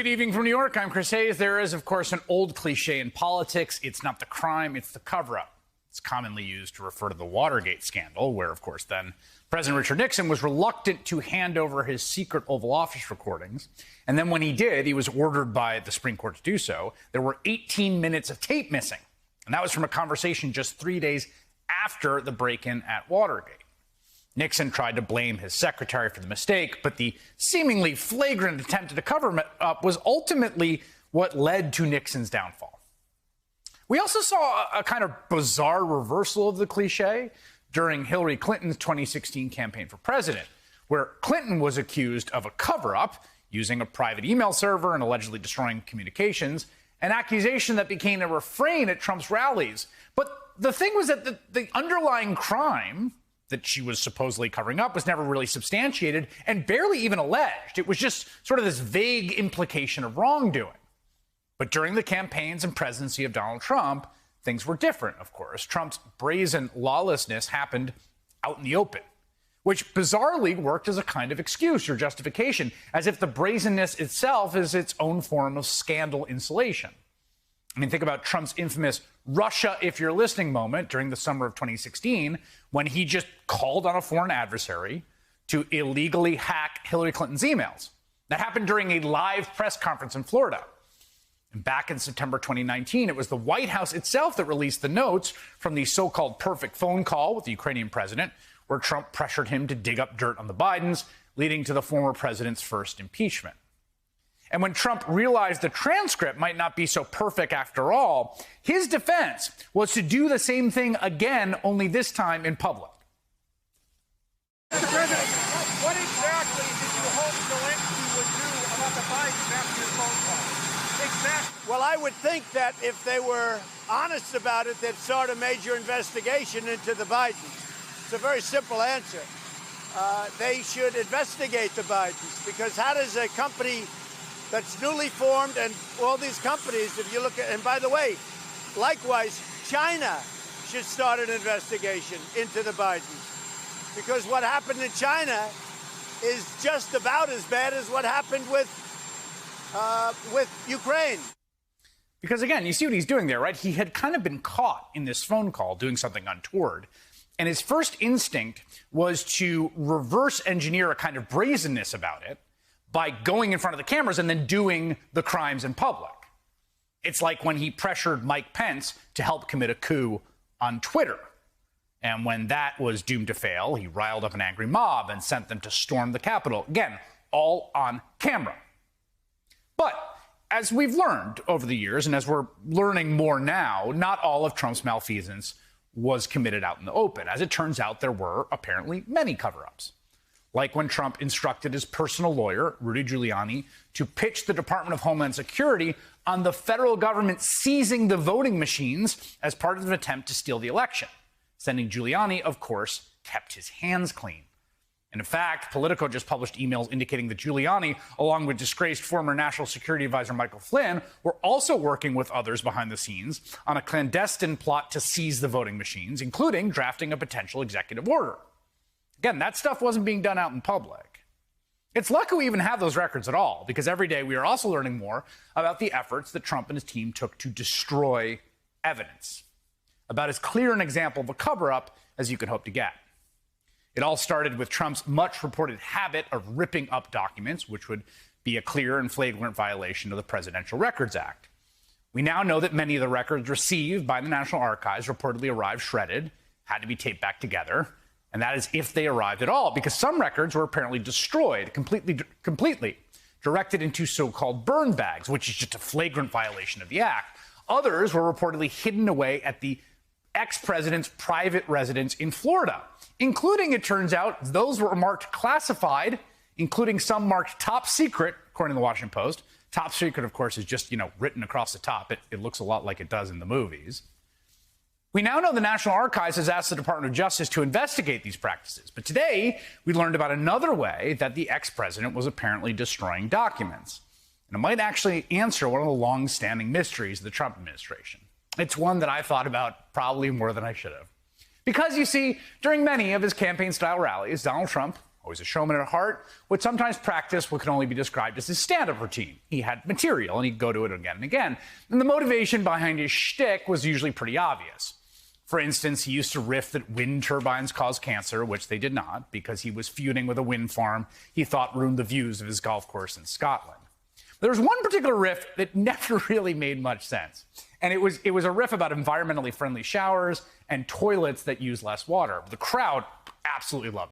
Good evening from New York. I'm Chris Hayes. There is, of course, an old cliche in politics. It's not the crime, it's the cover-up. It's commonly used to refer to the Watergate scandal, where, of course, then President Richard Nixon was reluctant to hand over his secret Oval Office recordings. And then when he did, he was ordered by the Supreme Court to do so. There were 18 minutes of tape missing. And that was from a conversation just 3 days after the break-in at Watergate. Nixon tried to blame his secretary for the mistake, but the seemingly flagrant attempt to cover it up was ultimately what led to Nixon's downfall. We also saw a kind of bizarre reversal of the cliche during Hillary Clinton's 2016 campaign for president, where Clinton was accused of a cover-up using a private email server and allegedly destroying communications, an accusation that became a refrain at Trump's rallies. But the thing was that the underlying crime that she was supposedly covering up was never really substantiated and barely even alleged. It was just sort of this vague implication of wrongdoing. But during the campaigns and presidency of Donald Trump, things were different, of course. Trump's brazen lawlessness happened out in the open, which bizarrely worked as a kind of excuse or justification, as if the brazenness itself is its own form of scandal insulation. I mean, think about Trump's infamous Russia, if you're listening moment during the summer of 2016, when he just called on a foreign adversary to illegally hack Hillary Clinton's emails. That happened during a live press conference in Florida. And back in September 2019, it was the White House itself that released the notes from the so-called perfect phone call with the Ukrainian president, where Trump pressured him to dig up dirt on the Bidens, leading to the former president's first impeachment. And when Trump realized the transcript might not be so perfect after all, his defense was to do the same thing again, only this time in public. Mr. President, what exactly did you hope Zelensky would do about the Bidens after your phone call? Exactly. Well, I would think that if they were honest about it, they'd start a major investigation into the Bidens. It's a very simple answer. They should investigate the Bidens, because how does a company that's newly formed, and all these companies, if you look at, and by the way, likewise, China should start an investigation into the Bidens, because what happened in China is just about as bad as what happened with Ukraine. Because again, you see what he's doing there, right? He had kind of been caught in this phone call doing something untoward. And his first instinct was to reverse engineer a kind of brazenness about it by going in front of the cameras and then doing the crimes in public. It's like when he pressured Mike Pence to help commit a coup on Twitter. And when that was doomed to fail, he riled up an angry mob and sent them to storm the Capitol. Again, all on camera. But as we've learned over the years, and as we're learning more now, not all of Trump's malfeasance was committed out in the open. As it turns out, there were apparently many cover-ups. Like when Trump instructed his personal lawyer, Rudy Giuliani, to pitch the Department of Homeland Security on the federal government seizing the voting machines as part of an attempt to steal the election. Sending Giuliani, of course, kept his hands clean. And in fact, Politico just published emails indicating that Giuliani, along with disgraced former National Security Advisor Michael Flynn, were also working with others behind the scenes on a clandestine plot to seize the voting machines, including drafting a potential executive order. Again, that stuff wasn't being done out in public. It's lucky we even have those records at all, because every day we are also learning more about the efforts that Trump and his team took to destroy evidence. About as clear an example of a cover-up as you could hope to get. It all started with Trump's much-reported habit of ripping up documents, which would be a clear and flagrant violation of the Presidential Records Act. We now know that many of the records received by the National Archives reportedly arrived shredded, had to be taped back together, and that is if they arrived at all, because some records were apparently destroyed completely, directed into so-called burn bags, which is just a flagrant violation of the act. Others were reportedly hidden away at the ex-president's private residence in Florida, including, it turns out, those were marked classified, including some marked top secret, according to the Washington Post. Top secret, of course, is just, written across the top. It looks a lot like it does in the movies. We now know the National Archives has asked the Department of Justice to investigate these practices. But today, we learned about another way that the ex-president was apparently destroying documents. And it might actually answer one of the long-standing mysteries of the Trump administration. It's one that I thought about probably more than I should have. Because, you see, during many of his campaign-style rallies, Donald Trump Always a showman at heart, would sometimes practice what can only be described as his stand-up routine. He had material, and he'd go to it again and again. And the motivation behind his shtick was usually pretty obvious. For instance, he used to riff that wind turbines cause cancer, which they did not, because he was feuding with a wind farm he thought ruined the views of his golf course in Scotland. There was one particular riff that never really made much sense. And it was a riff about environmentally friendly showers and toilets that use less water. The crowd absolutely loved